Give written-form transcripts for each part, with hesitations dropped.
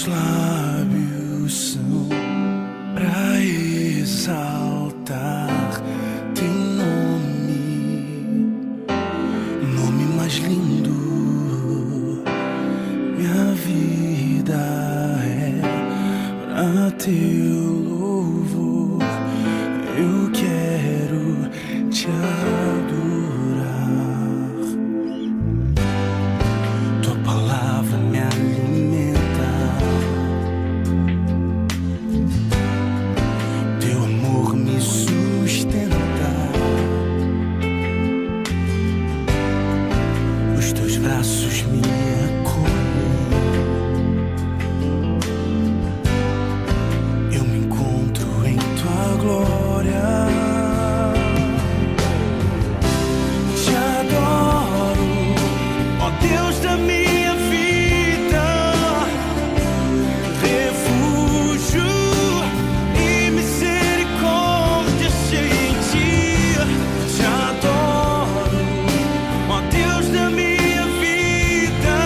Meus lábios são pra exaltar teu nome mais lindo. Minha vida é pra teu louvor. Eu quero te adorar. Tua palavra me alimenta. Teu amor me sustenta. Os teus braços me acolhem. Eu me encontro em tua glória. Te adoro, ó Deus da minha vida, refúgio e misericórdia cheia em ti. Te adoro, ó Deus da minha vida,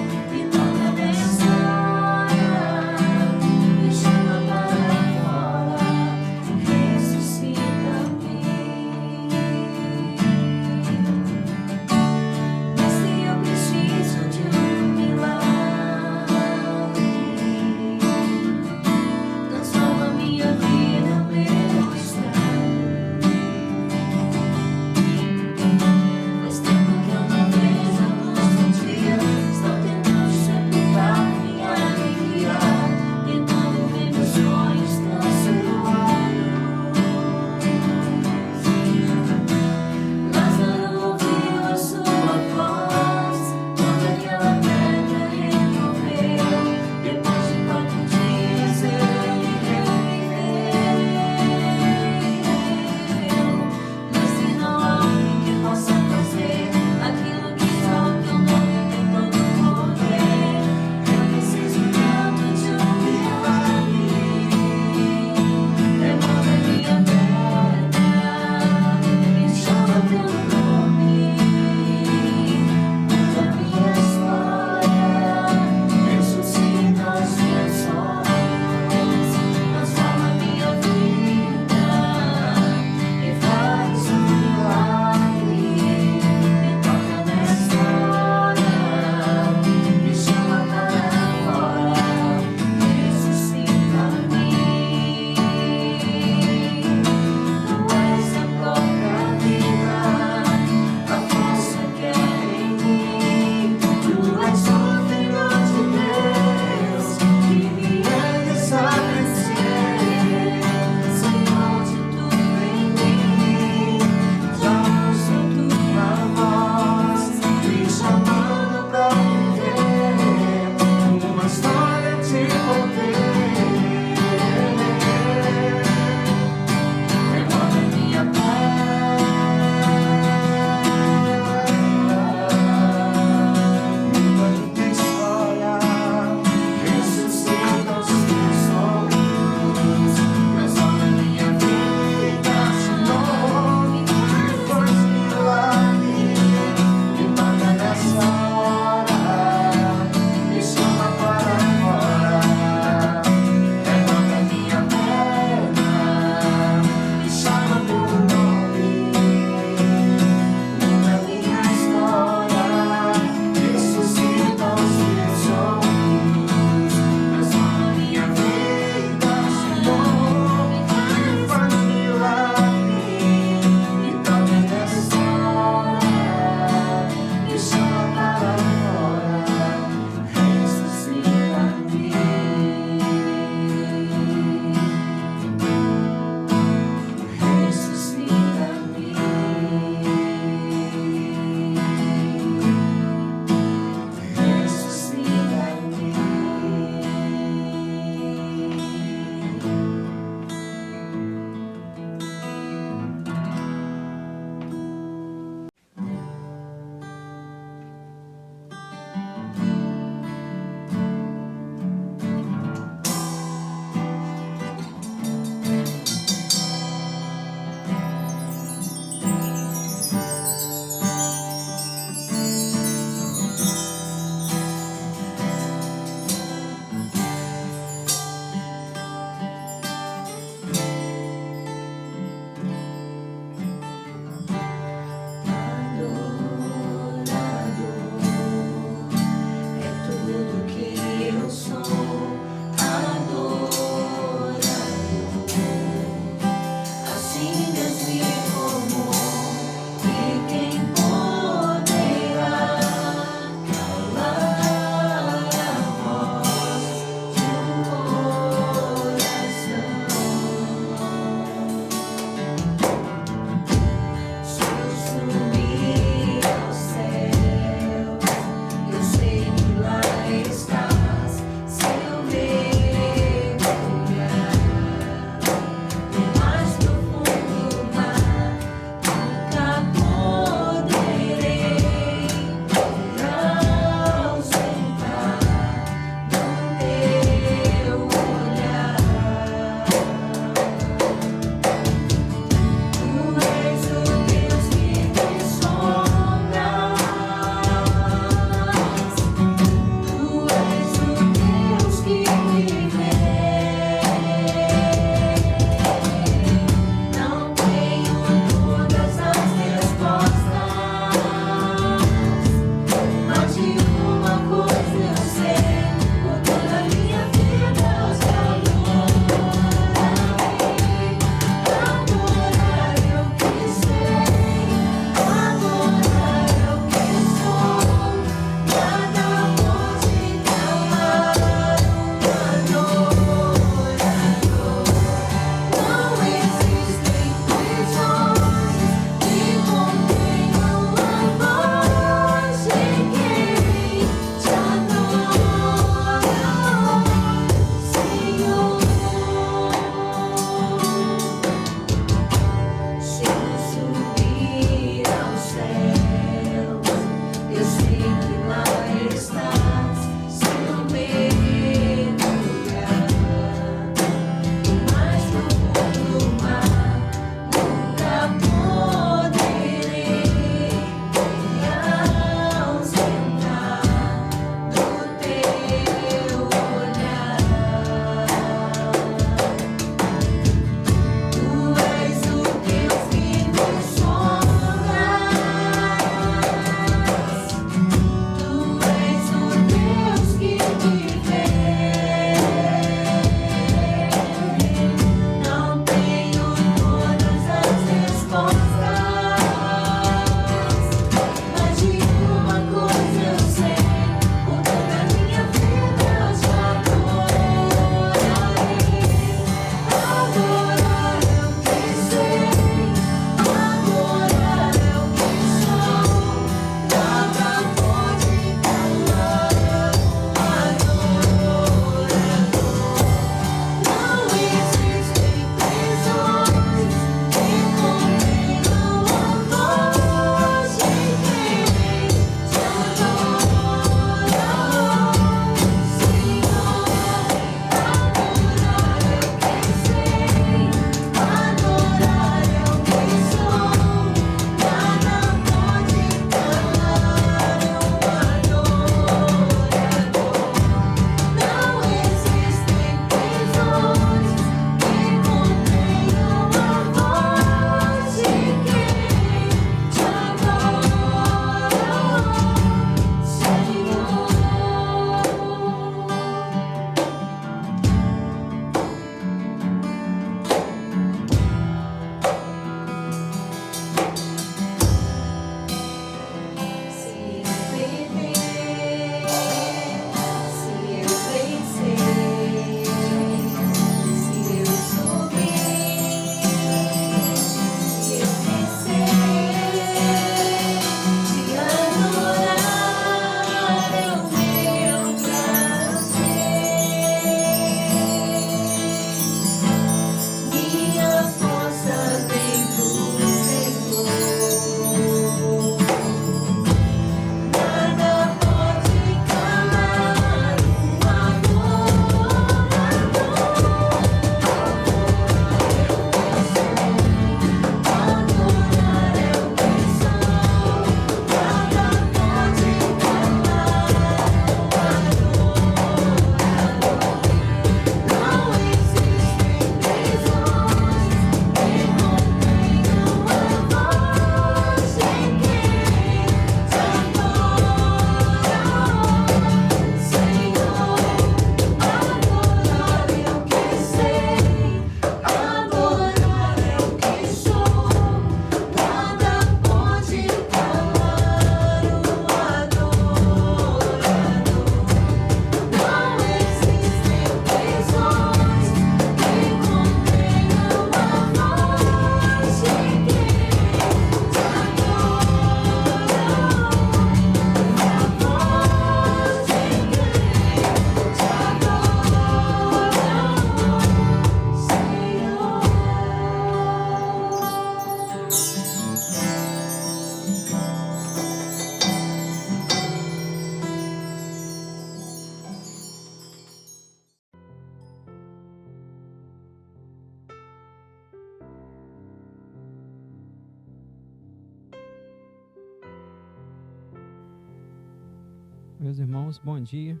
Meus irmãos, bom dia.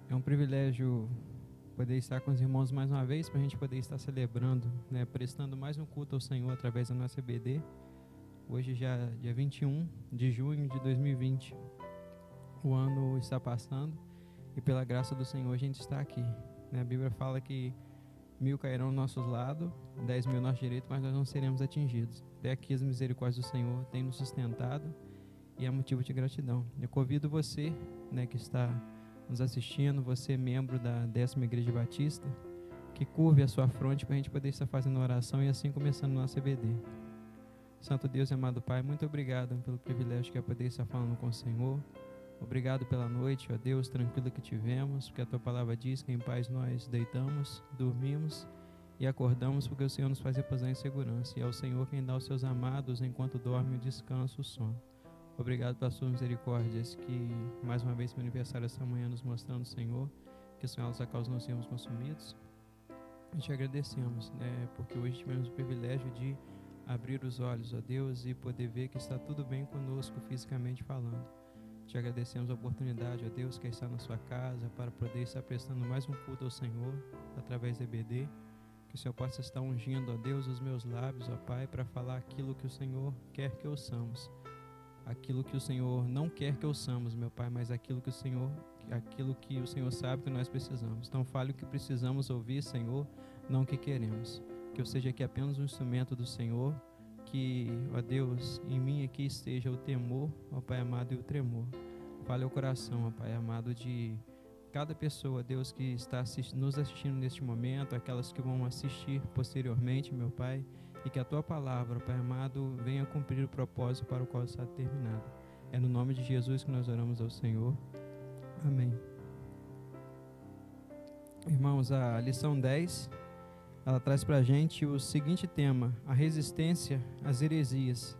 É um privilégio poder estar com os irmãos mais uma vez, para a gente poder estar celebrando, né, prestando mais um culto ao Senhor através da nossa EBD. Hoje já dia 21 de junho de 2020. O ano está passando e pela graça do Senhor a gente está aqui. A Bíblia fala que 1000 cairão ao nosso lado, 10.000 ao nosso direito, mas nós não seremos atingidos. Até aqui as misericórdias do Senhor têm nos sustentado e é motivo de gratidão. Eu convido você, né, que está nos assistindo, você membro da 10ª Igreja Batista, que curve a sua fronte para a gente poder estar fazendo oração e assim começando nossa EBD. Santo Deus e amado Pai, muito obrigado pelo privilégio que é poder estar falando com o Senhor. Obrigado pela noite, ó Deus, tranquila que tivemos, porque a Tua palavra diz que em paz nós deitamos, dormimos e acordamos, porque o Senhor nos faz repousar em segurança. E é o Senhor quem dá aos seus amados, enquanto dorme, o descanso, o sono. Obrigado pelas Suas misericórdias, que mais uma vez, meu aniversário essa manhã, nos mostrando, Senhor, que o Senhor nos causa não sermos consumidos. E te agradecemos, né, porque hoje tivemos o privilégio de abrir os olhos, ó Deus, e poder ver que está tudo bem conosco, fisicamente falando. Te agradecemos a oportunidade, ó Deus, que está na sua casa, para poder estar prestando mais um culto ao Senhor, através da EBD. Que o Senhor possa estar ungindo, ó Deus, os meus lábios, ó Pai, para falar aquilo que o Senhor quer que ouçamos. Aquilo que o Senhor não quer que ouçamos, meu Pai, mas aquilo que o Senhor sabe que nós precisamos. Então fale o que precisamos ouvir, Senhor, não o que queremos. Que eu seja aqui apenas um instrumento do Senhor, que, ó Deus, em mim aqui esteja o temor, ó Pai amado, e o tremor. Fale ao coração, ó Pai amado, de cada pessoa, Deus, que está nos assistindo neste momento, aquelas que vão assistir posteriormente, meu Pai, e que a Tua palavra, Pai amado, venha cumprir o propósito para o qual está determinado. É no nome de Jesus que nós oramos ao Senhor. Amém. Irmãos, a lição 10, ela traz para a gente o seguinte tema: a resistência às heresias.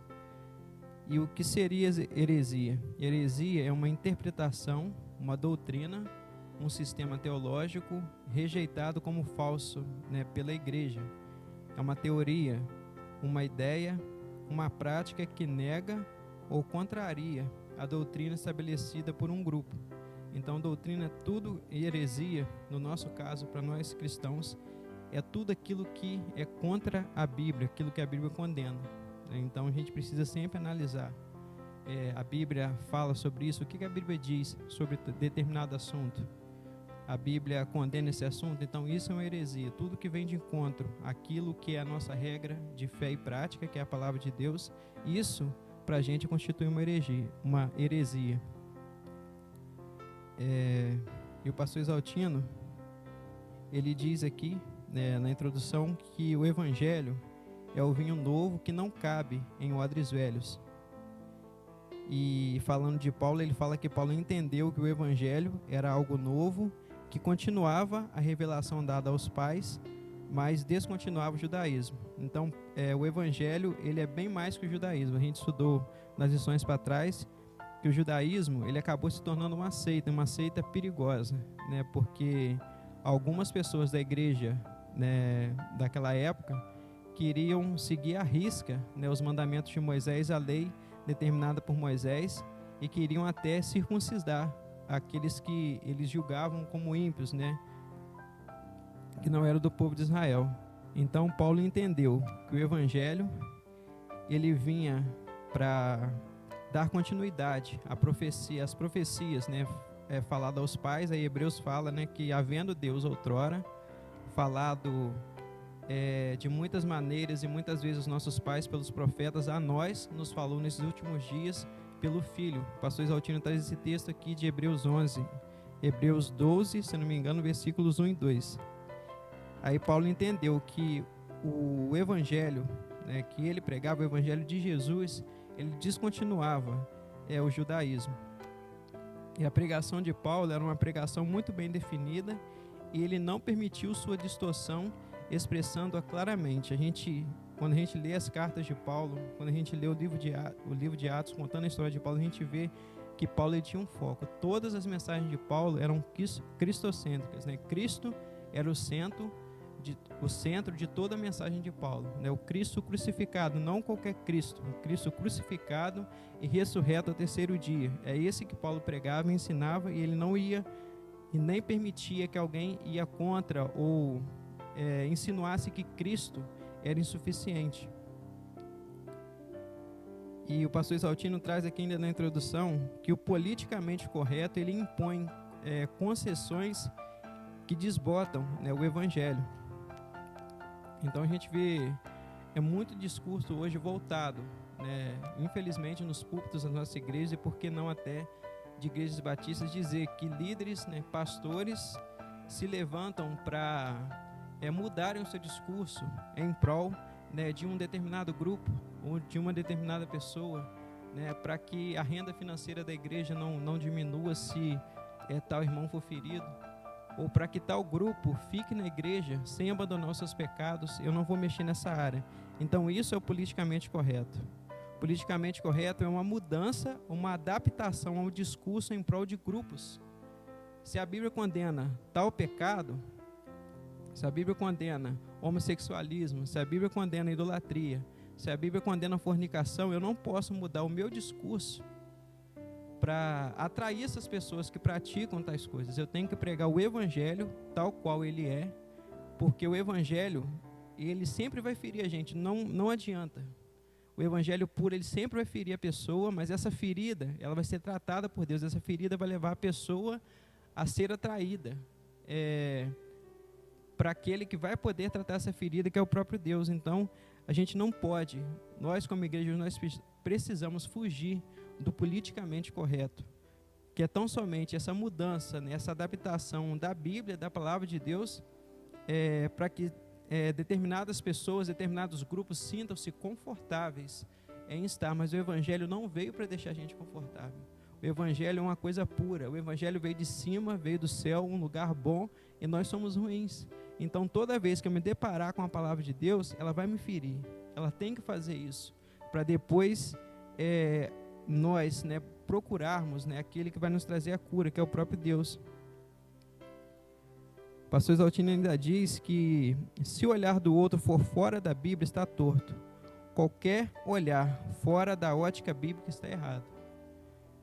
E o que seria heresia? Heresia é uma interpretação, uma doutrina, um sistema teológico rejeitado como falso, né, pela igreja. É uma teoria, uma ideia, uma prática que nega ou contraria a doutrina estabelecida por um grupo. Então, doutrina é tudo, e heresia, no nosso caso, para nós cristãos, é tudo aquilo que é contra a Bíblia, aquilo que a Bíblia condena. Então, a gente precisa sempre analisar. A Bíblia fala sobre isso, o que a Bíblia diz sobre determinado assunto. A Bíblia condena esse assunto, então isso é uma heresia. Tudo que vem de encontro àquilo que é a nossa regra de fé e prática, que é a palavra de Deus, isso para a gente constitui uma heresia. E o pastor Exaltino, ele diz aqui, né, na introdução, que o Evangelho é o vinho novo que não cabe em odres velhos. E falando de Paulo, ele fala que Paulo entendeu que o Evangelho era algo novo, que continuava a revelação dada aos pais, mas descontinuava o judaísmo. Então, o Evangelho, ele é bem mais que o judaísmo. A gente estudou nas lições para trás que o judaísmo, ele acabou se tornando uma seita perigosa, né? Porque algumas pessoas da igreja, né, daquela época queriam seguir à risca, né, os mandamentos de Moisés, a lei determinada por Moisés, e queriam até circuncidar aqueles que eles julgavam como ímpios, né, que não eram do povo de Israel. Então Paulo entendeu que o Evangelho, ele vinha para dar continuidade à profecia, às profecias, né, falado aos pais. Aí Hebreus fala, né, que havendo Deus outrora falado de muitas maneiras e muitas vezes os nossos pais pelos profetas, a nós nos falou nesses últimos dias pelo Filho. O pastor Exaltino traz esse texto aqui de Hebreus 11, Hebreus 12, se não me engano, versículos 1 e 2. Aí Paulo entendeu que o Evangelho, né, que ele pregava, o Evangelho de Jesus, ele descontinuava o judaísmo. E a pregação de Paulo era uma pregação muito bem definida, e ele não permitiu sua distorção, expressando-a claramente. Quando a gente lê as cartas de Paulo, quando a gente lê o livro de Atos, contando a história de Paulo, a gente vê que Paulo, ele tinha um foco. Todas as mensagens de Paulo eram cristocêntricas, né? Cristo era o centro o centro de toda a mensagem de Paulo, né? O Cristo crucificado, não qualquer Cristo, o Cristo crucificado e ressurreto ao terceiro dia. É esse que Paulo pregava e ensinava, e ele não ia e nem permitia que alguém ia contra ou insinuasse que Cristo era insuficiente. E o pastor Exaltino traz aqui ainda na introdução que o politicamente correto, ele impõe concessões que desbotam, né, o evangelho. Então a gente vê muito discurso hoje voltado, né, infelizmente nos púlpitos das nossas igrejas, e por que não até de igrejas batistas, dizer que líderes, né, pastores se levantam para mudarem o seu discurso em prol, né, de um determinado grupo ou de uma determinada pessoa, né, para que a renda financeira da igreja não diminua se tal irmão for ferido, ou para que tal grupo fique na igreja sem abandonar os seus pecados. Eu não vou mexer nessa área. Então isso é o politicamente correto. Politicamente correto é uma mudança, uma adaptação ao discurso em prol de grupos. Se a Bíblia condena tal pecado, se a Bíblia condena homossexualismo, se a Bíblia condena idolatria, se a Bíblia condena fornicação, eu não posso mudar o meu discurso para atrair essas pessoas que praticam tais coisas. Eu tenho que pregar o evangelho tal qual ele é, porque o evangelho, ele sempre vai ferir a gente, não adianta. O evangelho puro, ele sempre vai ferir a pessoa, mas essa ferida, ela vai ser tratada por Deus. Essa ferida vai levar a pessoa a ser atraída para aquele que vai poder tratar essa ferida, que é o próprio Deus. Então, a gente não pode, nós como igreja, nós precisamos fugir do politicamente correto, que é tão somente essa mudança, né, essa adaptação da Bíblia, da palavra de Deus, para que determinadas pessoas, determinados grupos sintam-se confortáveis em estar, mas o Evangelho não veio para deixar a gente confortável. O Evangelho é uma coisa pura, o Evangelho veio de cima, veio do céu, um lugar bom, e nós somos ruins. Então toda vez que eu me deparar com a palavra de Deus, ela vai me ferir, ela tem que fazer isso, para depois nós, né, procurarmos, né, aquele que vai nos trazer a cura, que é o próprio Deus. O pastor Exaltino ainda diz que se o olhar do outro for fora da Bíblia, está torto. Qualquer olhar fora da ótica bíblica está errado.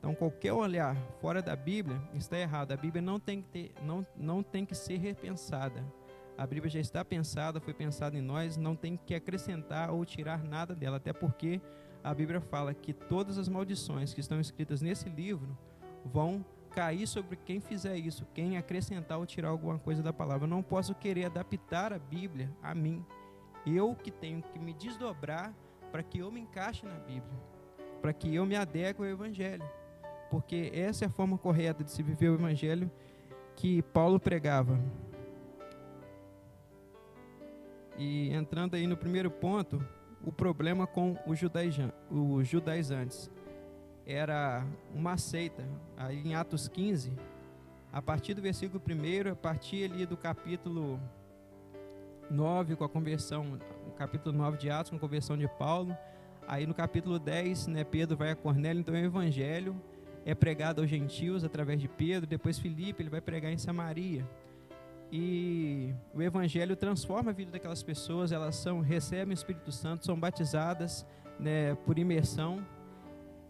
Então, qualquer olhar fora da Bíblia está errado. A Bíblia não tem que ser repensada. A Bíblia já está pensada, foi pensada em nós, não tem que acrescentar ou tirar nada dela, até porque a Bíblia fala que todas as maldições que estão escritas nesse livro vão cair sobre quem fizer isso, quem acrescentar ou tirar alguma coisa da palavra. Eu não posso querer adaptar a Bíblia a mim. Eu que tenho que me desdobrar para que eu me encaixe na Bíblia, para que eu me adeque ao Evangelho, porque essa é a forma correta de se viver o Evangelho que Paulo pregava. E entrando aí no primeiro ponto, o problema com os judaizantes era uma seita. Aí em Atos 15, a partir do versículo 1, a partir ali do capítulo 9, com a conversão, o capítulo 9 de Atos, com a conversão de Paulo, aí no capítulo 10, né, Pedro vai a Cornélio, então o evangelho é pregado aos gentios através de Pedro, depois Filipe, ele vai pregar em Samaria, e o evangelho transforma a vida daquelas pessoas, elas recebem o Espírito Santo, são batizadas, né, por imersão.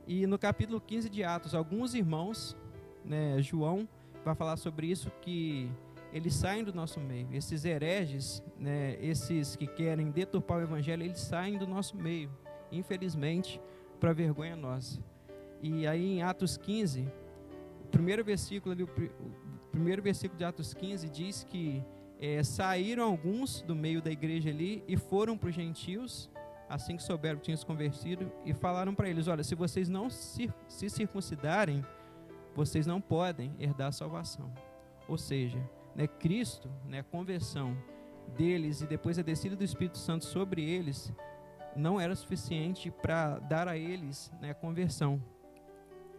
E no capítulo 15 de Atos, alguns irmãos, né, João vai falar sobre isso, que eles saem do nosso meio. Esses hereges, né, esses que querem deturpar o evangelho, eles saem do nosso meio, infelizmente, para vergonha nossa. E aí em Atos 15, o primeiro versículo de Atos 15 diz que saíram alguns do meio da igreja ali e foram para os gentios, assim que souberam que tinham se convertido, e falaram para eles: olha, se vocês não se circuncidarem, vocês não podem herdar a salvação. Ou seja, né, Cristo, né, a conversão deles e depois a descida do Espírito Santo sobre eles não era suficiente para dar a eles, né, a conversão.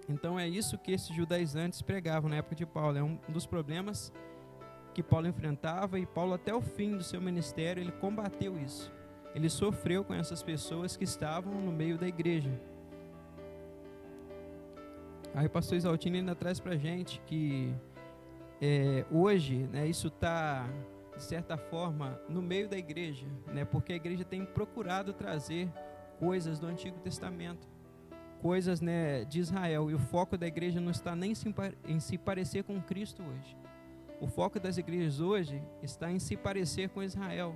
Então é isso que esses judaizantes pregavam na época de Paulo. É um dos problemas que Paulo enfrentava, e Paulo até o fim do seu ministério ele combateu isso. Ele sofreu com essas pessoas que estavam no meio da igreja. Aí o pastor Exaltino ainda traz para a gente que hoje, né, isso está de certa forma, no meio da igreja, né? Porque a igreja tem procurado trazer coisas do Antigo Testamento, coisas, né, de Israel, e o foco da igreja não está nem em se parecer com Cristo hoje. O foco das igrejas hoje está em se parecer com Israel,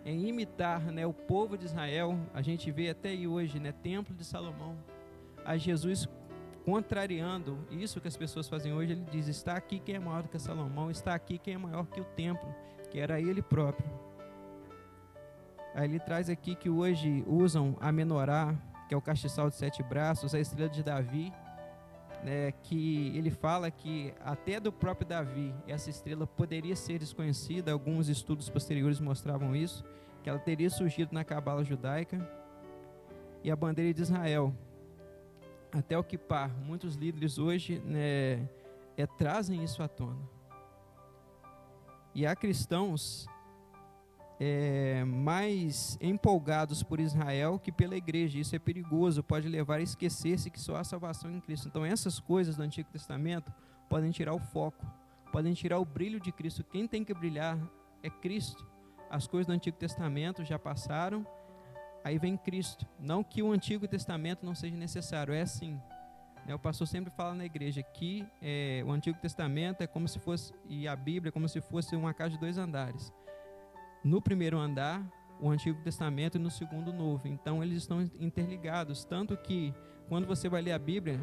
em imitar, né, o povo de Israel. A gente vê até aí hoje, né, Templo de Salomão, a Jesus contrariando isso que as pessoas fazem hoje. Ele diz: está aqui quem é maior do que Salomão, está aqui quem é maior que o templo, que era ele próprio. Aí ele traz aqui que hoje usam a menorá, que é o castiçal de 7 braços, a estrela de Davi, né, que ele fala que até do próprio Davi essa estrela poderia ser desconhecida. Alguns estudos posteriores mostravam isso, que ela teria surgido na cabala judaica. E a bandeira de Israel, até o Kippur, muitos líderes hoje, né, trazem isso à tona. E há cristãos mais empolgados por Israel que pela igreja. Isso é perigoso, pode levar a esquecer-se que só há salvação em Cristo. Então essas coisas do Antigo Testamento podem tirar o foco, podem tirar o brilho de Cristo. Quem tem que brilhar é Cristo. As coisas do Antigo Testamento já passaram, aí vem Cristo. Não que o Antigo Testamento não seja necessário, é assim. O pastor sempre fala na igreja que o Antigo Testamento é como se fosse, e a Bíblia é como se fosse uma casa de 2 andares. No primeiro andar, o Antigo Testamento, e no segundo, o Novo. Então, eles estão interligados. Tanto que, quando você vai ler a Bíblia,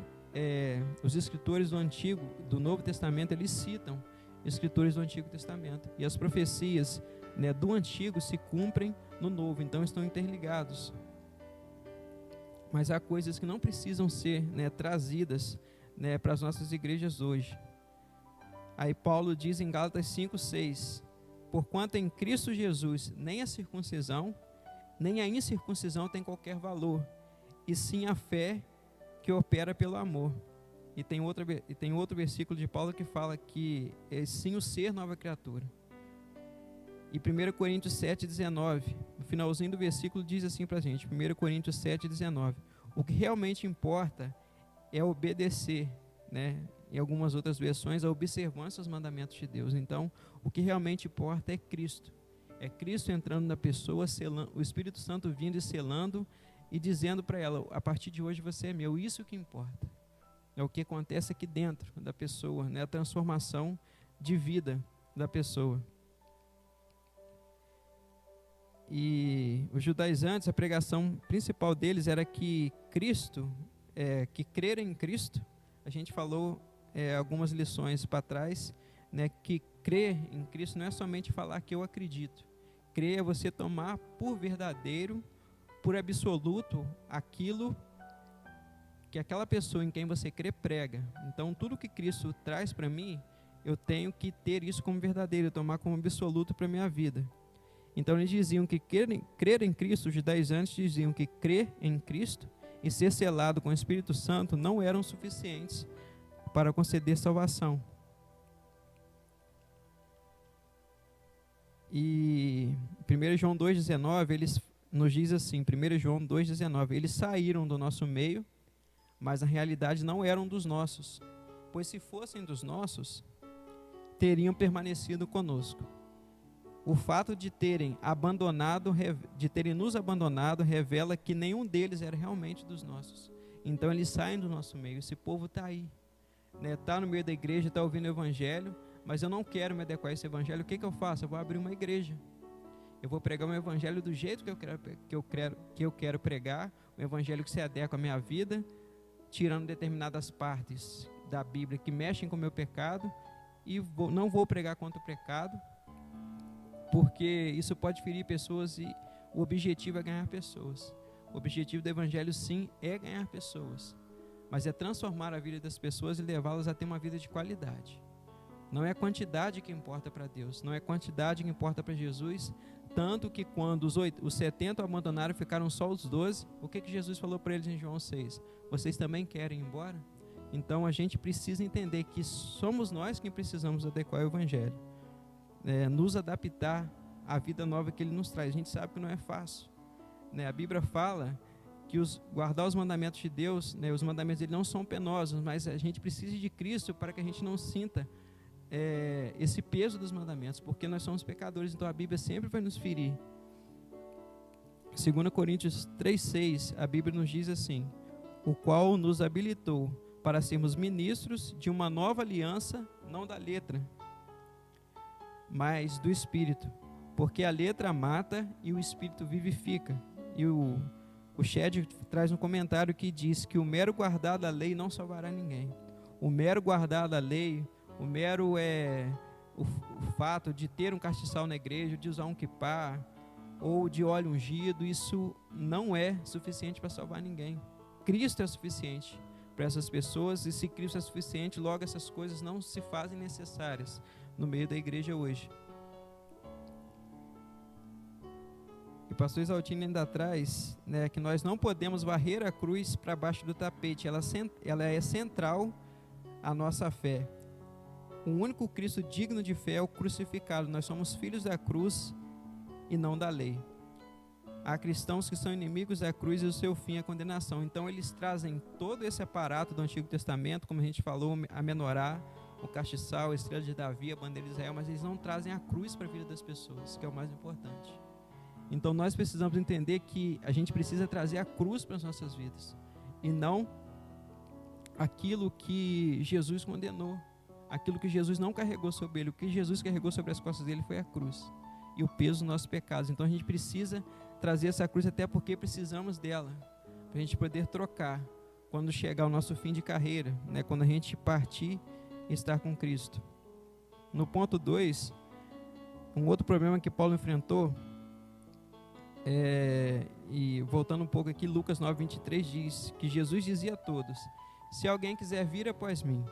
os escritores do Novo Testamento, eles citam escritores do Antigo Testamento. E as profecias, né, do Antigo se cumprem no Novo. Então, estão interligados. Mas há coisas que não precisam ser, né, trazidas, né, para as nossas igrejas hoje. Aí Paulo diz em Gálatas 5:6: porquanto em Cristo Jesus nem a circuncisão, nem a incircuncisão tem qualquer valor, e sim a fé que opera pelo amor. E tem outro versículo de Paulo que fala que é sim o ser nova criatura. E 1 Coríntios 7:19, no finalzinho do versículo, diz assim para a gente, 1 Coríntios 7:19, o que realmente importa é obedecer, né? Em algumas outras versões, a observância aos mandamentos de Deus. Então, o que realmente importa é Cristo. É Cristo entrando na pessoa, selando, o Espírito Santo vindo e selando e dizendo para ela: a partir de hoje você é meu. Isso que importa. É o que acontece aqui dentro da pessoa, né? A transformação de vida da pessoa. E os judaizantes, a pregação principal deles era que Cristo, que crer em Cristo, a gente falou algumas lições para trás, né, que crer em Cristo não é somente falar que eu acredito. Crer é você tomar por verdadeiro, por absoluto, aquilo que aquela pessoa em quem você crê prega. Então, tudo que Cristo traz para mim, eu tenho que ter isso como verdadeiro, tomar como absoluto para a minha vida. Então, eles diziam que crer em Cristo, os judaizantes diziam que crer em Cristo e ser selado com o Espírito Santo não eram suficientes para conceder salvação. E 1 João 2,19, eles nos diz assim, 1 João 2,19, eles saíram do nosso meio, mas na realidade não eram dos nossos, pois se fossem dos nossos, teriam permanecido conosco. O fato de terem nos abandonado revela que nenhum deles era realmente dos nossos. Então eles saem do nosso meio. Esse povo está aí, né? Está no meio da igreja, está ouvindo o evangelho, mas eu não quero me adequar a esse evangelho. O que eu faço? Eu vou abrir uma igreja. Eu vou pregar um evangelho do jeito que eu quero pregar, um evangelho que se adequa à minha vida, tirando determinadas partes da Bíblia que mexem com o meu pecado, e não vou pregar contra o pecado, porque isso pode ferir pessoas e o objetivo é ganhar pessoas. O objetivo do evangelho, sim, é ganhar pessoas, mas é transformar a vida das pessoas e levá-las a ter uma vida de qualidade. Não é a quantidade que importa para Deus, não é a quantidade que importa para Jesus, tanto que quando os 70 abandonaram, ficaram só os 12, o que Jesus falou para eles em João 6? Vocês também querem ir embora? Então a gente precisa entender que somos nós quem precisamos adequar o evangelho. Nos adaptar à vida nova que Ele nos traz. A gente sabe que não é fácil, né? A Bíblia fala que guardar os mandamentos de Deus, né, os mandamentos dele não são penosos, mas a gente precisa de Cristo para que a gente não sinta esse peso dos mandamentos, porque nós somos pecadores, então a Bíblia sempre vai nos ferir. 2 Coríntios 3,6, a Bíblia nos diz assim: o qual nos habilitou para sermos ministros de uma nova aliança, não da letra, mas do Espírito, porque a letra mata e o Espírito vivifica. E o Shed traz um comentário que diz que o mero guardar da lei não salvará ninguém. O mero guardar da lei, o mero o fato de ter um castiçal na igreja, de usar um quipá ou de óleo ungido, isso não é suficiente para salvar ninguém. Cristo é suficiente para essas pessoas, e se Cristo é suficiente, logo essas coisas não se fazem necessárias no meio da igreja hoje. E o pastor Exaltino ainda traz, né, que nós não podemos varrer a cruz para baixo do tapete, ela é central à nossa fé. O único Cristo digno de fé é o crucificado. Nós somos filhos da cruz e não da lei. Há cristãos que são inimigos da cruz e o seu fim é a condenação. Então eles trazem todo esse aparato do Antigo Testamento, como a gente falou, a menorá, o castiçal, a estrela de Davi, a bandeira de Israel, mas eles não trazem a cruz para a vida das pessoas, que é o mais importante. Então nós precisamos entender que a gente precisa trazer a cruz para as nossas vidas, e não aquilo que Jesus condenou, aquilo que Jesus não carregou sobre ele. O que Jesus carregou sobre as costas dele foi a cruz e o peso dos nossos pecados. Então a gente precisa trazer essa cruz, até porque precisamos dela para a gente poder trocar quando chegar o nosso fim de carreira, né? Quando a gente partir e estar com Cristo. No ponto 2, um outro problema que Paulo enfrentou, e voltando um pouco aqui, Lucas 9:23 diz que Jesus dizia a todos: se alguém quiser vir após mim,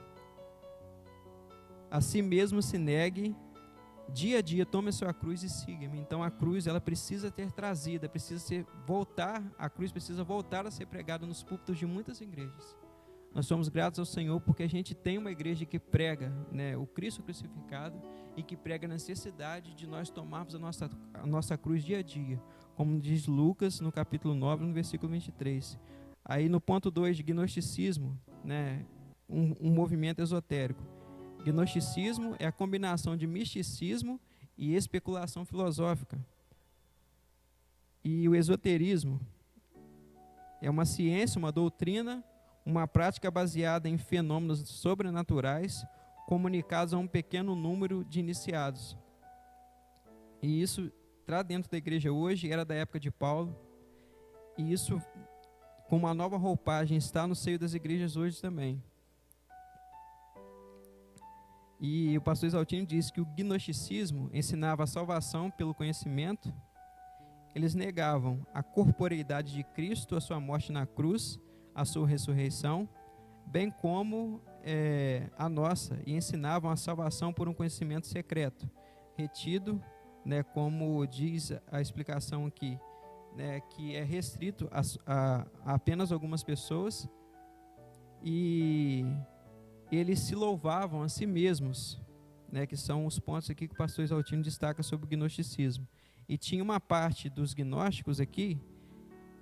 a si mesmo se negue, dia a dia tome a sua cruz e siga-me. Então a cruz, ela precisa ter trazida, a cruz precisa voltar a ser pregada nos púlpitos de muitas igrejas. Nós somos gratos ao Senhor porque a gente tem uma igreja que prega, né, o Cristo crucificado, e que prega a necessidade de nós tomarmos a nossa cruz dia a dia, como diz Lucas no capítulo 9, no versículo 23. Aí no ponto 2 de gnosticismo, né, um movimento esotérico. Gnosticismo é a combinação de misticismo e especulação filosófica. E o esoterismo é uma ciência, uma doutrina, uma prática baseada em fenômenos sobrenaturais comunicados a um pequeno número de iniciados. E isso está dentro da igreja hoje, era da época de Paulo, e isso, com uma nova roupagem, está no seio das igrejas hoje também. E o pastor Exaltino disse que o gnosticismo ensinava a salvação pelo conhecimento. Eles negavam a corporeidade de Cristo, a sua morte na cruz, a sua ressurreição, bem como a nossa, e ensinavam a salvação por um conhecimento secreto, retido, né, como diz a explicação aqui, né, que é restrito a apenas algumas pessoas, e eles se louvavam a si mesmos, né, que são os pontos aqui que o pastor Exaltino destaca sobre o gnosticismo. E tinha uma parte dos gnósticos aqui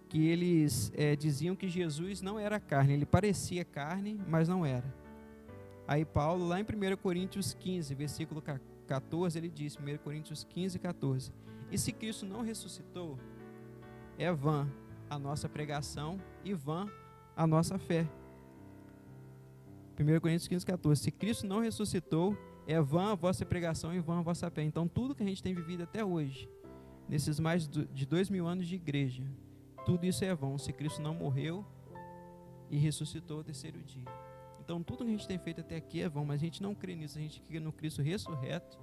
que eles diziam que Jesus não era carne, ele parecia carne, mas não era. Aí Paulo, lá em 1 Coríntios 15, versículo 14, ele diz, 1 Coríntios 15, 14, e se Cristo não ressuscitou, é vã a nossa pregação e vã a nossa fé. 1 Coríntios 15, 14, se Cristo não ressuscitou, é vã a vossa pregação e vã a vossa fé. Então tudo que a gente tem vivido até hoje, nesses mais de 2000 anos de igreja, tudo isso é vão, se Cristo não morreu e ressuscitou ao terceiro dia. Então tudo que a gente tem feito até aqui é vão, mas a gente não crê nisso, a gente crê no Cristo ressurreto,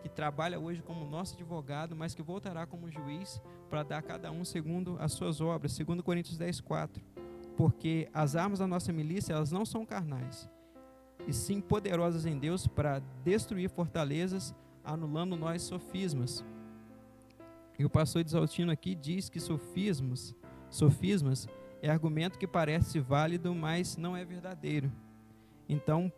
que trabalha hoje como nosso advogado, mas que voltará como juiz para dar a cada um segundo as suas obras. 2 Coríntios 10, 4. Porque as armas da nossa milícia, elas não são carnais, e sim poderosas em Deus para destruir fortalezas, anulando nós sofismas. E o pastor Exaltino aqui diz que sofismas é argumento que parece válido, mas não é verdadeiro. Então,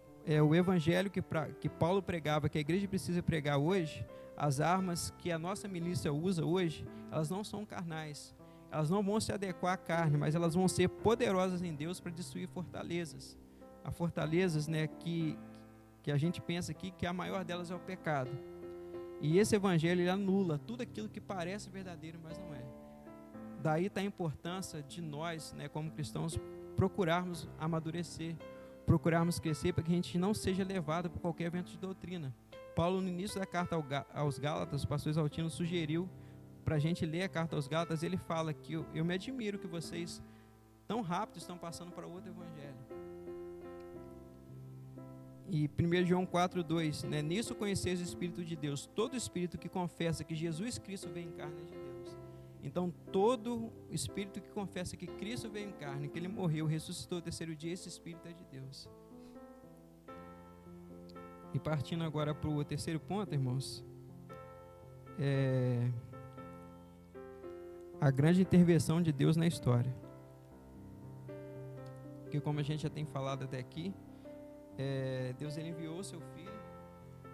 o evangelho que Paulo pregava, que a igreja precisa pregar hoje, as armas que a nossa milícia usa hoje, elas não são carnais. Elas não vão se adequar à carne, mas elas vão ser poderosas em Deus para destruir fortalezas. Há fortalezas, né, que que a gente pensa aqui que a maior delas é o pecado. E esse evangelho ele anula tudo aquilo que parece verdadeiro, mas não é. Daí está a importância de nós, né, como cristãos, procurarmos amadurecer, procurarmos crescer para que a gente não seja levado por qualquer vento de doutrina. Paulo, no início da carta aos Gálatas, o pastor Exaltino sugeriu para a gente ler a carta aos Gálatas. Ele fala que eu me admiro que vocês tão rápido estão passando para outro evangelho. E 1 João 4,2, né? Nisso conheceis o Espírito de Deus. Todo espírito que confessa que Jesus Cristo veio em carne é de Deus. Então, todo espírito que confessa que Cristo veio em carne, que Ele morreu, ressuscitou no terceiro dia, esse espírito é de Deus. E partindo agora para o terceiro ponto, irmãos, a grande intervenção de Deus na história. Porque como a gente já tem falado até aqui, Deus ele enviou o seu Filho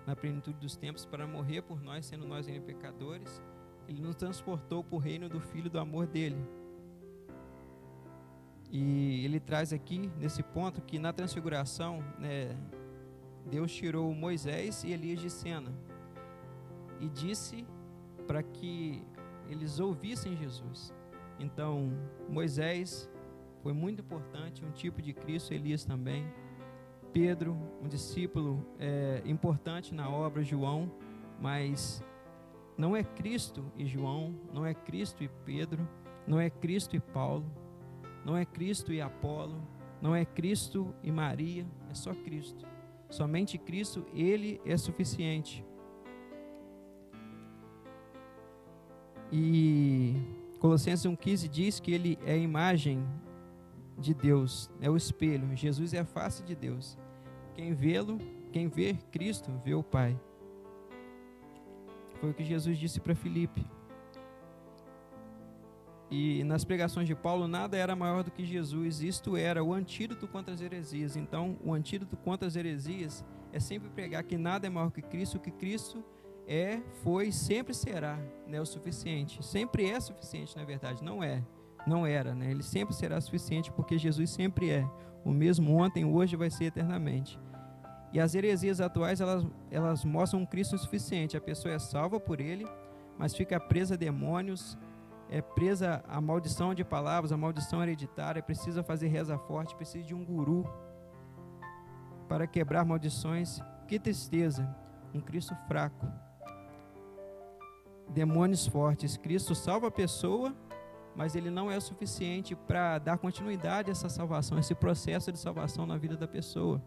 na plenitude dos tempos para morrer por nós, sendo nós ainda pecadores. Ele nos transportou para o reino do Filho do amor dele. E ele traz aqui, nesse ponto, que na transfiguração, né, Deus tirou Moisés e Elias de cena e disse para que eles ouvissem Jesus. Então, Moisés foi muito importante, um tipo de Cristo, Elias também. Pedro, um discípulo importante na obra, João, mas não é Cristo e João, não é Cristo e Pedro, não é Cristo e Paulo, não é Cristo e Apolo, não é Cristo e Maria, é só Cristo. Somente Cristo, Ele é suficiente. E Colossenses 1,15 diz que Ele é a imagem de Deus, é o espelho. Jesus é a face de Deus. Quem vê Cristo, vê o Pai. Foi o que Jesus disse para Filipe. E nas pregações de Paulo, nada era maior do que Jesus. Isto era o antídoto contra as heresias. Então, o antídoto contra as heresias é sempre pregar que nada é maior que Cristo. O que Cristo foi, sempre será, né, o suficiente. Sempre é suficiente, na verdade. Não era, né? Ele sempre será suficiente, porque Jesus sempre é. O mesmo ontem, hoje, vai ser eternamente. E as heresias atuais, elas mostram um Cristo insuficiente. A pessoa é salva por Ele, mas fica presa a demônios, é presa à maldição de palavras, a maldição hereditária, precisa fazer reza forte, precisa de um guru para quebrar maldições. Que tristeza, um Cristo fraco. Demônios fortes. Cristo salva a pessoa, mas Ele não é o suficiente para dar continuidade a essa salvação, esse processo de salvação na vida da pessoa.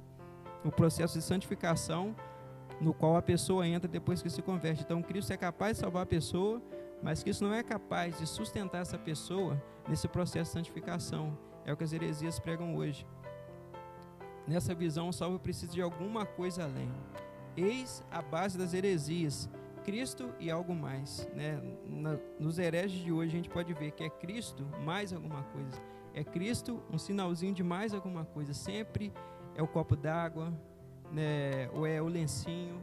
O processo de santificação no qual a pessoa entra depois que se converte. Então, Cristo é capaz de salvar a pessoa, mas Cristo não é capaz de sustentar essa pessoa nesse processo de santificação. É o que as heresias pregam hoje. Nessa visão, o salvo precisa de alguma coisa além. Eis a base das heresias: Cristo e algo mais, né? Nos hereges de hoje a gente pode ver que é Cristo mais alguma coisa. É Cristo um sinalzinho de mais alguma coisa. Sempre é o copo d'água, né? Ou é o lencinho,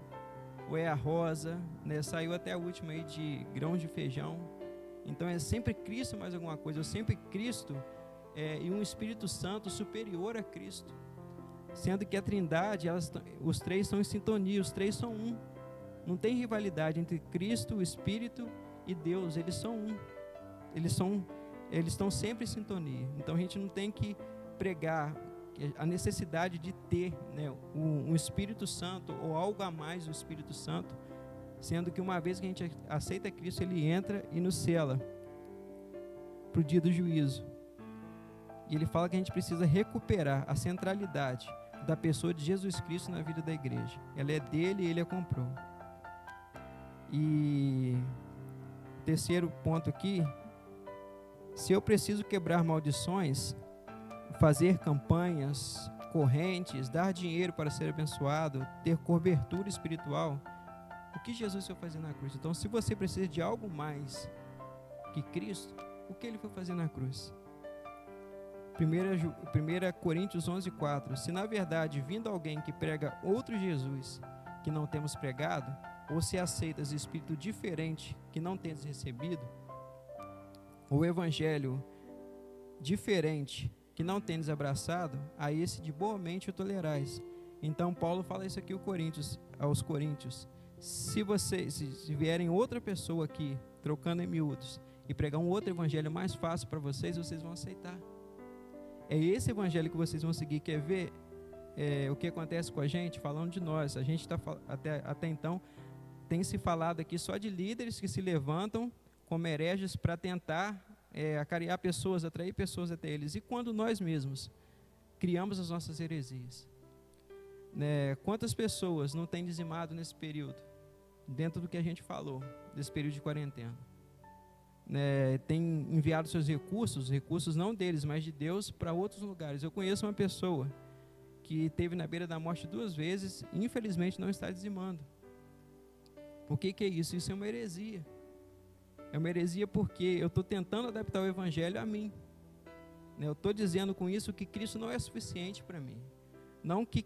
ou é a rosa, né? Saiu até a última aí de grãos de feijão. Então é sempre Cristo mais alguma coisa. Ou sempre Cristo e um Espírito Santo superior a Cristo. Sendo que a Trindade, os três estão em sintonia, os três são um. Não tem rivalidade entre Cristo, o Espírito e Deus. Eles são um. Eles estão sempre em sintonia. Então a gente não tem que pregar a necessidade de ter, né, um Espírito Santo ou algo a mais do Espírito Santo, sendo que uma vez que a gente aceita Cristo, Ele entra e nos sela para o dia do juízo. E Ele fala que a gente precisa recuperar a centralidade da pessoa de Jesus Cristo na vida da igreja. Ela é dele e Ele a comprou. E terceiro ponto aqui: se eu preciso quebrar maldições, fazer campanhas, correntes, dar dinheiro para ser abençoado, ter cobertura espiritual, o que Jesus foi fazer na cruz? Então, se você precisa de algo mais que Cristo, o que Ele foi fazer na cruz? 1 Coríntios 11,4: se na verdade vindo alguém que prega outro Jesus que não temos pregado, ou se aceitas espírito diferente que não tendes recebido, ou evangelho diferente que não tendes abraçado, a esse de boa mente o tolerais. Então Paulo fala isso aqui aos Coríntios. Se vierem outra pessoa aqui, trocando em miúdos, e pregar um outro evangelho mais fácil para vocês, vocês vão aceitar. É esse evangelho que vocês vão seguir. Quer ver o que acontece com a gente? Falando de nós, a gente está até então tem se falado aqui só de líderes que se levantam como hereges para tentar acarear pessoas, atrair pessoas até eles. E quando nós mesmos criamos as nossas heresias? Quantas pessoas não têm dizimado nesse período, dentro do que a gente falou, desse período de quarentena? Tem enviado seus recursos não deles, mas de Deus, para outros lugares. Eu conheço uma pessoa que esteve na beira da morte 2 vezes e infelizmente não está dizimando. O que é isso? Isso é uma heresia. É uma heresia porque eu estou tentando adaptar o evangelho a mim. Eu estou dizendo com isso que Cristo não é suficiente para mim. Não que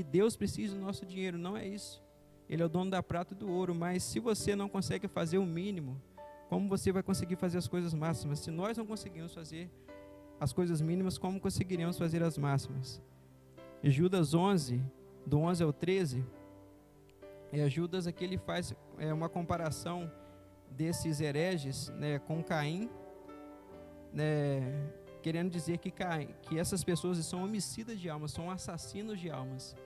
Deus precise do nosso dinheiro, não é isso. Ele é o dono da prata e do ouro, mas se você não consegue fazer o mínimo, como você vai conseguir fazer as coisas máximas? Se nós não conseguimos fazer as coisas mínimas, como conseguiremos fazer as máximas? Em Judas 11, do 11 ao 13, Judas aqui ele faz uma comparação desses hereges com Caim, querendo dizer que essas pessoas são homicidas de almas, são assassinos de almas.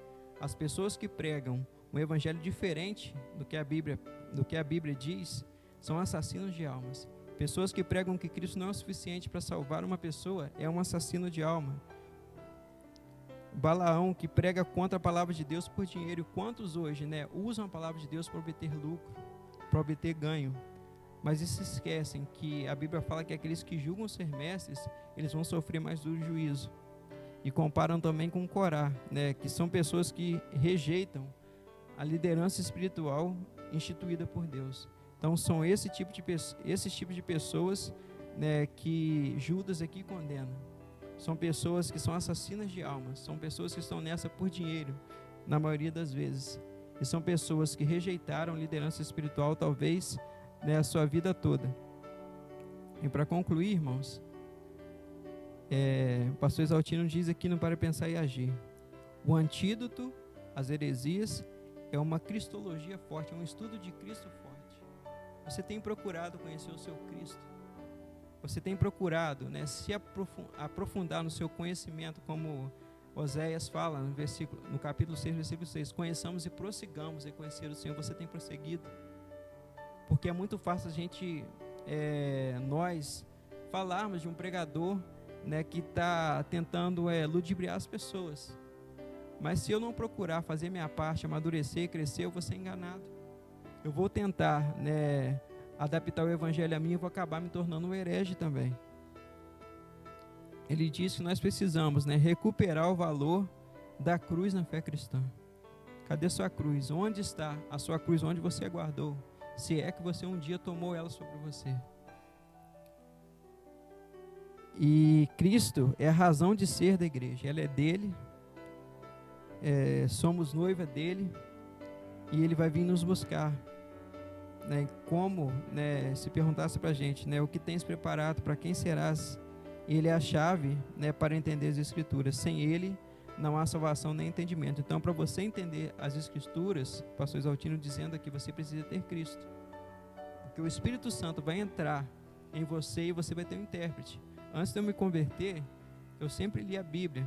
As pessoas que pregam um evangelho diferente do que a Bíblia diz, são assassinos de almas. Pessoas que pregam que Cristo não é o suficiente para salvar uma pessoa, é um assassino de alma. Balaão, que prega contra a palavra de Deus por dinheiro. Quantos hoje usam a palavra de Deus para obter lucro, para obter ganho? Mas se esquecem que a Bíblia fala que aqueles que julgam ser mestres, eles vão sofrer mais duro juízo. E comparam também com Corá, que são pessoas que rejeitam a liderança espiritual instituída por Deus. Então são esses tipos de pessoas que Judas aqui condena. São pessoas que são assassinas de almas, são pessoas que estão nessa por dinheiro, na maioria das vezes. E são pessoas que rejeitaram liderança espiritual, talvez, a sua vida toda. E para concluir, irmãos, o pastor Exaltino diz aqui no Para Pensar e Agir: o antídoto às heresias é uma cristologia forte, é um estudo de Cristo forte. Você tem procurado conhecer o seu Cristo? Você tem procurado se aprofundar no seu conhecimento, como Oséias fala no capítulo 6, versículo 6, conheçamos e prossigamos em conhecer o Senhor. Você tem prosseguido? Porque é muito fácil a gente, nós, falarmos de um pregador que está tentando ludibriar as pessoas. Mas se eu não procurar fazer minha parte, amadurecer e crescer, eu vou ser enganado. Eu vou tentar adaptar o evangelho a mim e vou acabar me tornando um herege também. Ele diz que nós precisamos recuperar o valor da cruz na fé cristã. Cadê sua cruz? Onde está a sua cruz? Onde você a guardou? Se é que você um dia tomou ela sobre você. E Cristo é a razão de ser da igreja. Ela é dele. Somos noiva dele. E ele vai vir nos buscar. Como se perguntasse para a gente, o que tens preparado, para quem serás? Ele é a chave para entender as Escrituras. Sem ele não há salvação nem entendimento. Então, para você entender as Escrituras, o pastor Exaltino dizendo aqui, você precisa ter Cristo. Porque o Espírito Santo vai entrar em você e você vai ter um intérprete. Antes de eu me converter, eu sempre li a Bíblia,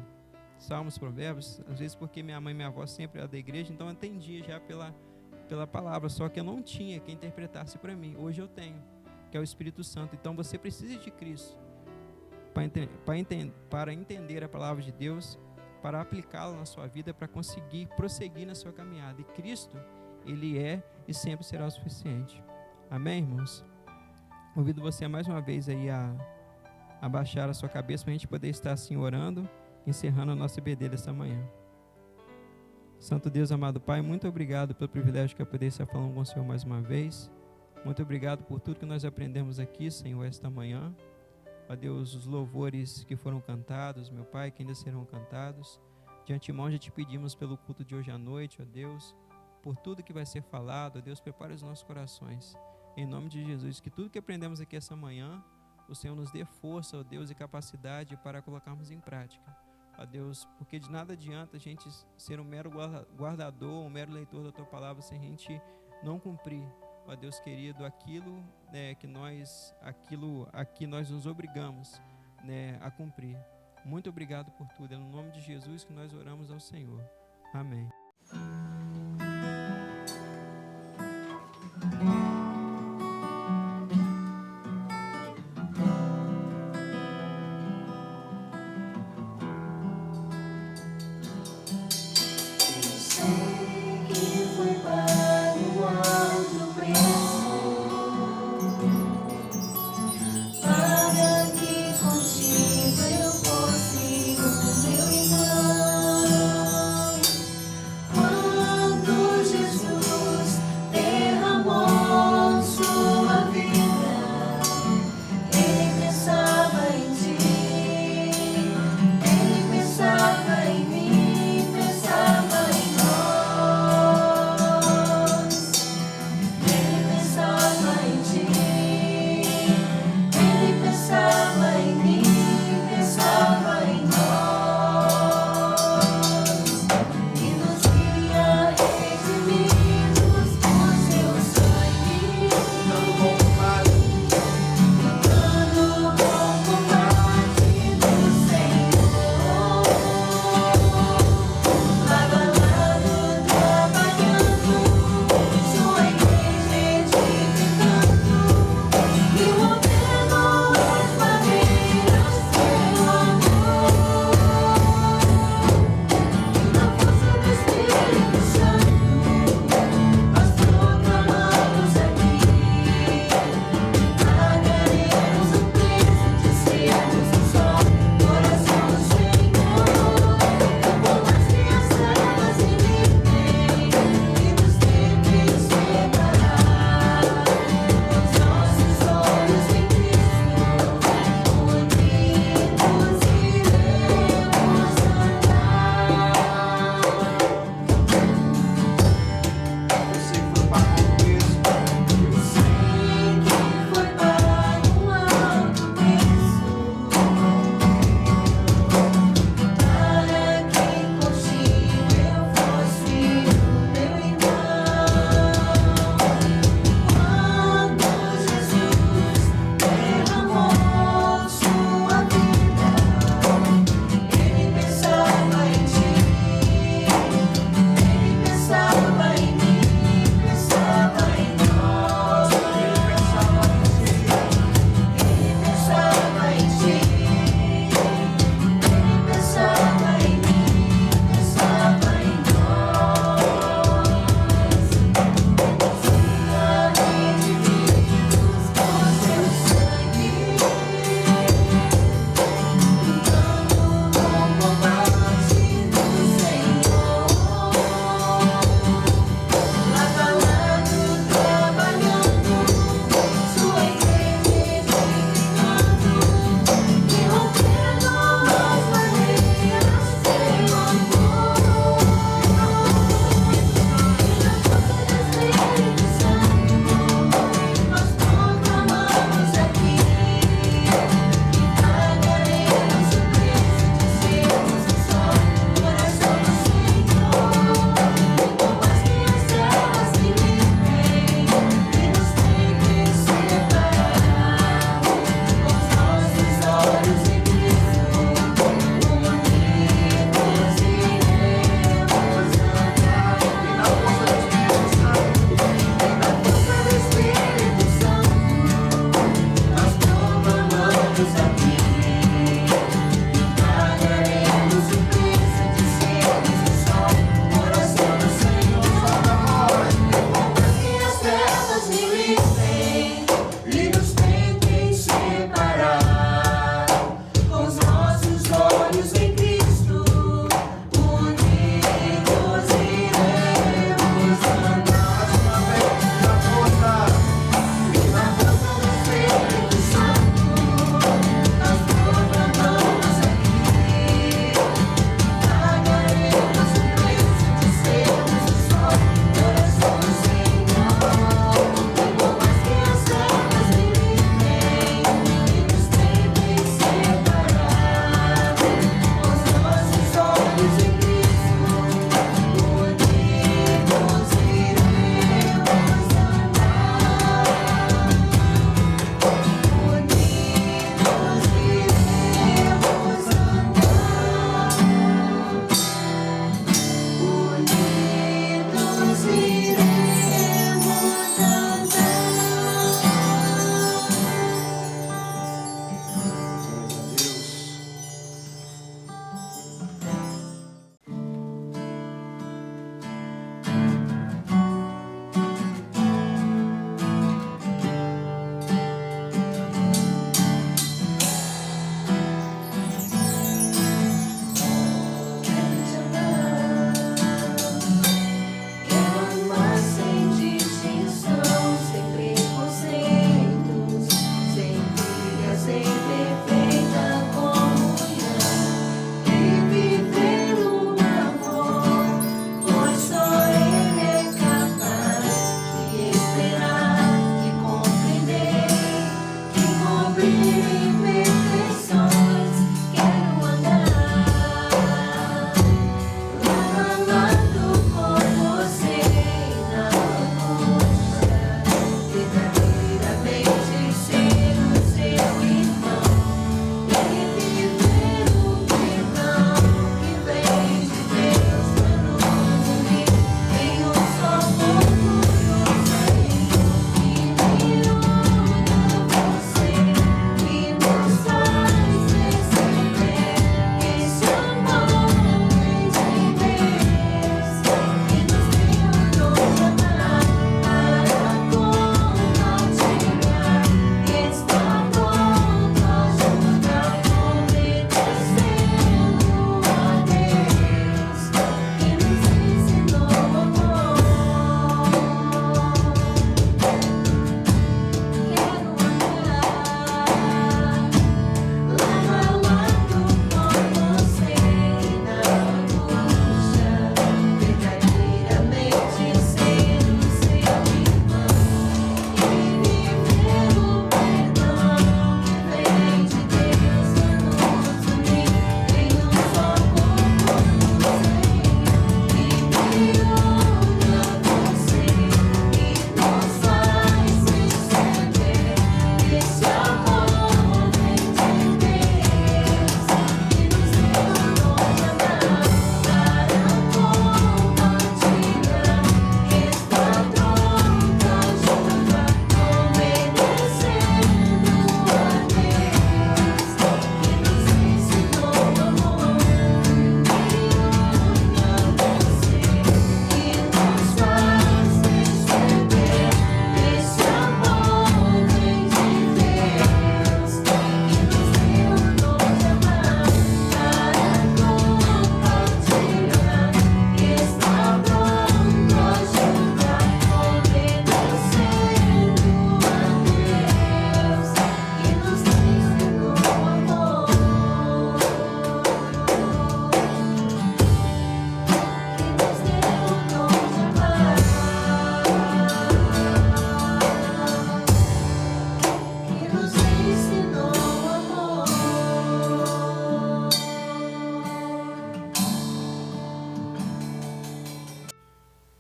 Salmos, Provérbios, às vezes porque minha mãe e minha avó sempre eram da igreja, então eu entendia já pela palavra, só que eu não tinha quem interpretasse para mim. Hoje eu tenho, que é o Espírito Santo. Então você precisa de Cristo para entender a palavra de Deus, para aplicá-la na sua vida, para conseguir prosseguir na sua caminhada. E Cristo, Ele é e sempre será o suficiente. Amém, irmãos? Convido você mais uma vez aí a baixar a sua cabeça para a gente poder estar assim orando, encerrando a nossa EBD dessa manhã. Santo Deus, amado Pai, muito obrigado pelo privilégio que eu poder estar falando com o Senhor mais uma vez. Muito obrigado por tudo que nós aprendemos aqui, Senhor, esta manhã. Ó Deus, os louvores que foram cantados, meu Pai, que ainda serão cantados. De antemão já te pedimos pelo culto de hoje à noite, ó Deus, por tudo que vai ser falado, ó Deus, prepare os nossos corações. Em nome de Jesus, que tudo que aprendemos aqui essa manhã, o Senhor nos dê força, ó Deus, e capacidade para colocarmos em prática. ó Deus, porque de nada adianta a gente ser um mero guardador, um mero leitor da tua palavra se a gente não cumprir, ó Deus querido, aquilo, né, que nós nos obrigamos, né, a cumprir. Muito obrigado por tudo. É no nome de Jesus que nós oramos ao Senhor. Amém. Quando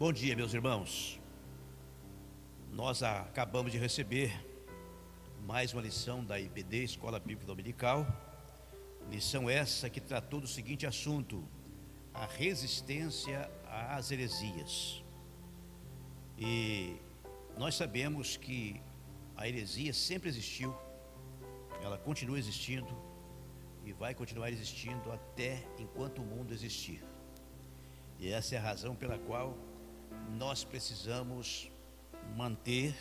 Bom dia, meus irmãos. Nós acabamos de receber mais uma lição da IBD, Escola Bíblica Dominical. Lição essa que tratou do seguinte assunto: a resistência às heresias. E nós sabemos que a heresia sempre existiu, ela continua existindo e vai continuar existindo até enquanto o mundo existir. E essa é a razão pela qual nós precisamos manter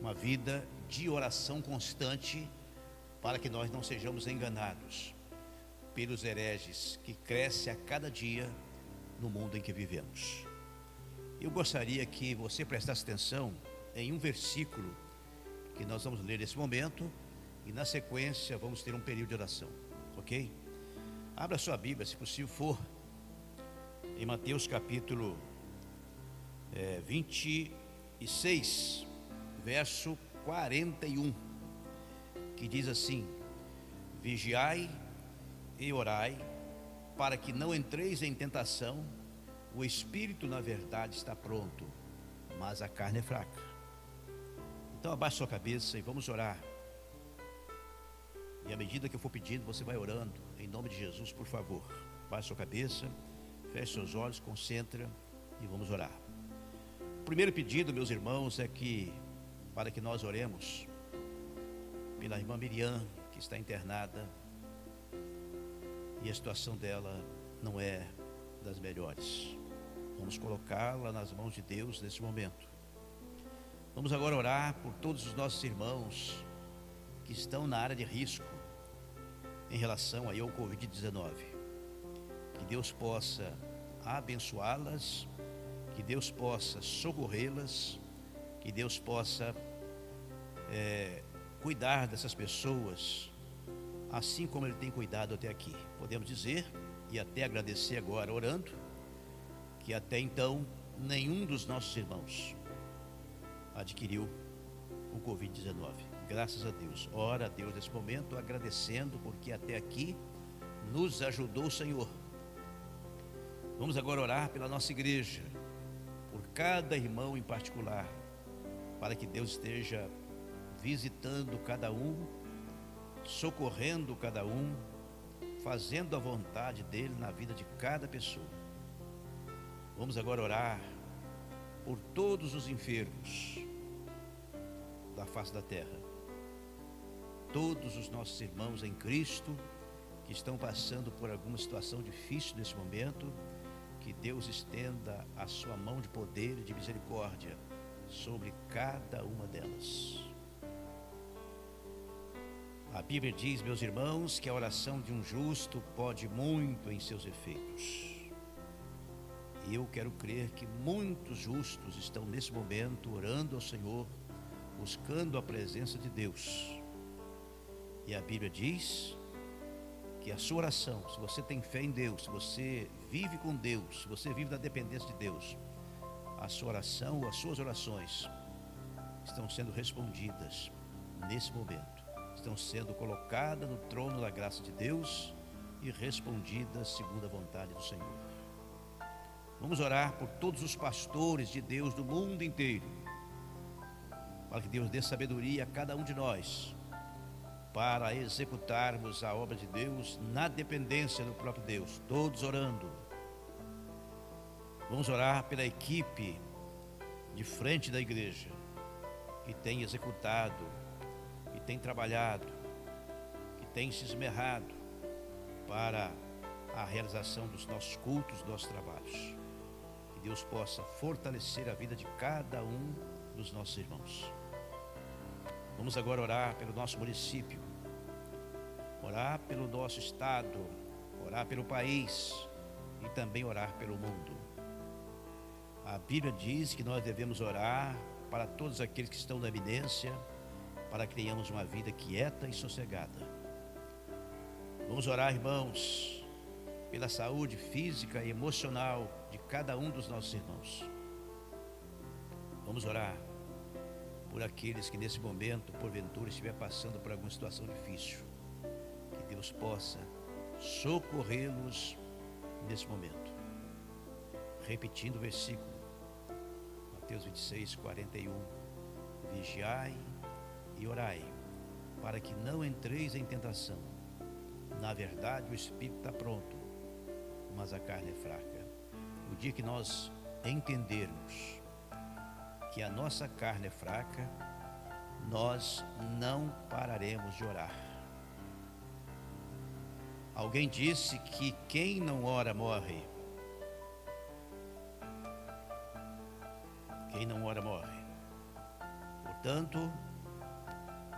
uma vida de oração constante para que nós não sejamos enganados pelos hereges que crescem a cada dia no mundo em que vivemos. Eu gostaria que você prestasse atenção em um versículo que nós vamos ler nesse momento e na sequência vamos ter um período de oração, ok? Abra sua Bíblia, se possível for, em Mateus capítulo 26, verso 41, que diz assim: vigiai e orai, para que não entreis em tentação. O espírito na verdade está pronto, mas a carne é fraca. Então abaixe sua cabeça e vamos orar. E à medida que eu for pedindo, você vai orando, em nome de Jesus, por favor. Abaixe sua cabeça, feche seus olhos, concentra e vamos orar. O primeiro pedido, meus irmãos, é que para que nós oremos pela irmã Miriam, que está internada e a situação dela não é das melhores. Vamos colocá-la nas mãos de Deus nesse momento. Vamos agora orar por todos os nossos irmãos que estão na área de risco em relação aí ao Covid-19. Que Deus possa abençoá-las, que Deus possa socorrê-las, que Deus possa cuidar dessas pessoas, assim como Ele tem cuidado até aqui. Podemos dizer e até agradecer agora orando, que até então nenhum dos nossos irmãos adquiriu o Covid-19. Graças a Deus. Ora a Deus nesse momento, agradecendo, porque até aqui nos ajudou o Senhor. Vamos agora orar pela nossa igreja, por cada irmão em particular, para que Deus esteja visitando cada um, socorrendo cada um, fazendo a vontade dele na vida de cada pessoa. Vamos agora orar por todos os enfermos da face da terra, todos os nossos irmãos em Cristo que estão passando por alguma situação difícil nesse momento. Que Deus estenda a sua mão de poder e de misericórdia sobre cada uma delas. A Bíblia diz, meus irmãos, que a oração de um justo pode muito em seus efeitos. E eu quero crer que muitos justos estão nesse momento orando ao Senhor, buscando a presença de Deus. E a Bíblia diz que a sua oração, se você tem fé em Deus, se você vive com Deus, se você vive na dependência de Deus, a sua oração, as suas orações estão sendo respondidas nesse momento, estão sendo colocadas no trono da graça de Deus e respondidas segundo a vontade do Senhor. Vamos orar por todos os pastores de Deus do mundo inteiro, para que Deus dê sabedoria a cada um de nós, para executarmos a obra de Deus na dependência do próprio Deus, todos orando. Vamos orar pela equipe de frente da igreja, que tem executado, que tem trabalhado, que tem se esmerrado para a realização dos nossos cultos, dos nossos trabalhos. Que Deus possa fortalecer a vida de cada um dos nossos irmãos. Vamos agora orar pelo nosso município, orar pelo nosso estado, orar pelo país e também orar pelo mundo. A Bíblia diz que nós devemos orar para todos aqueles que estão na eminência, para que tenhamos uma vida quieta e sossegada. Vamos orar, irmãos, pela saúde física e emocional de cada um dos nossos irmãos. Vamos orar por aqueles que nesse momento, porventura, estiver passando por alguma situação difícil. Que Deus possa socorrê-los nesse momento. Repetindo o versículo: Mateus 26, 41. Vigiai e orai, para que não entreis em tentação. Na verdade, o espírito está pronto, mas a carne é fraca. O dia que nós entendermos que a nossa carne é fraca, nós não pararemos de orar. Alguém disse que quem não ora morre. Quem não ora morre. Portanto,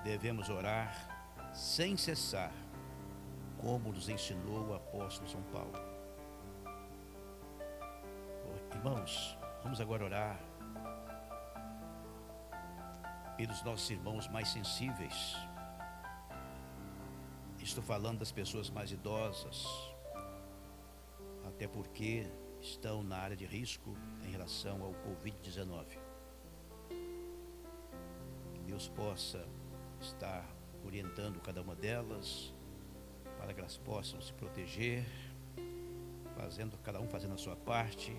devemos orar sem cessar, como nos ensinou o apóstolo São Paulo. Irmãos, vamos agora orar pelos nossos irmãos mais sensíveis. Estou falando das pessoas mais idosas, até porque estão na área de risco em relação ao Covid-19. Que Deus possa estar orientando cada uma delas para que elas possam se proteger, cada um fazendo a sua parte,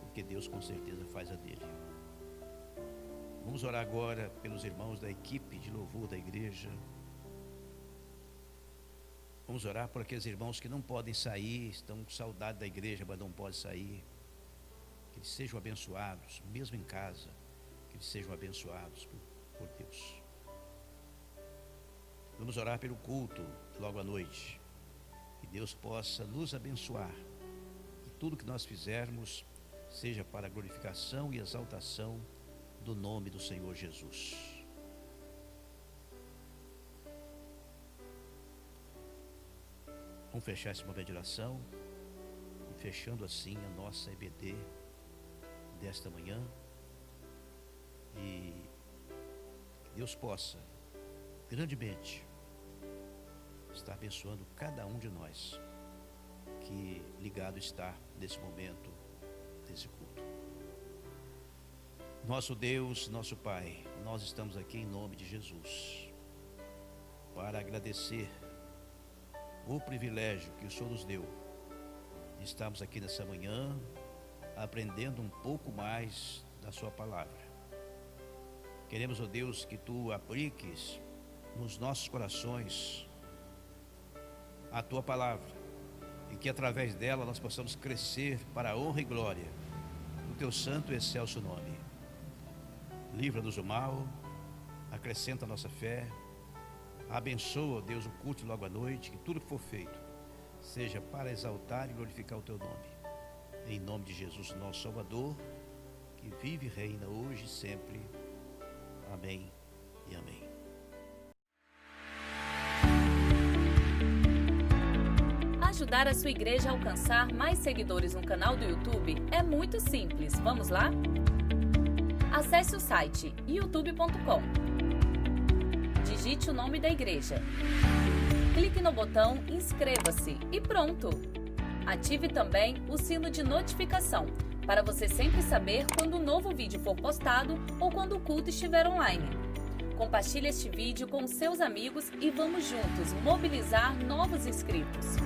porque Deus com certeza faz a dele. Vamos orar agora pelos irmãos da equipe de louvor da igreja. Vamos orar por aqueles irmãos que não podem sair, estão com saudade da igreja, mas não podem sair. Que eles sejam abençoados, mesmo em casa, que eles sejam abençoados por Deus. Vamos orar pelo culto logo à noite. Que Deus possa nos abençoar. Que tudo que nós fizermos seja para a glorificação e exaltação do nome do Senhor Jesus. Vamos fechar esse momento de oração, e fechando assim a nossa EBD desta manhã, e que Deus possa grandemente estar abençoando cada um de nós que ligado está nesse momento, desse culto. Nosso Deus, nosso Pai, nós estamos aqui em nome de Jesus para agradecer o privilégio que o Senhor nos deu. Estamos aqui nessa manhã aprendendo um pouco mais da sua palavra. Queremos, ó Deus, que tu apliques nos nossos corações a tua palavra e que através dela nós possamos crescer para a honra e glória do teu santo e excelso nome. Livra-nos do mal, acrescenta a nossa fé, abençoa, Deus, o culto logo à noite, que tudo que for feito seja para exaltar e glorificar o teu nome. Em nome de Jesus, nosso Salvador, que vive e reina hoje e sempre. Amém e amém. Ajudar a sua igreja a alcançar mais seguidores no canal do YouTube é muito simples. Vamos lá? Acesse o site youtube.com. Digite o nome da igreja. Clique no botão Inscreva-se e pronto! Ative também o sino de notificação para você sempre saber quando um novo vídeo for postado ou quando o culto estiver online. Compartilhe este vídeo com seus amigos e vamos juntos mobilizar novos inscritos.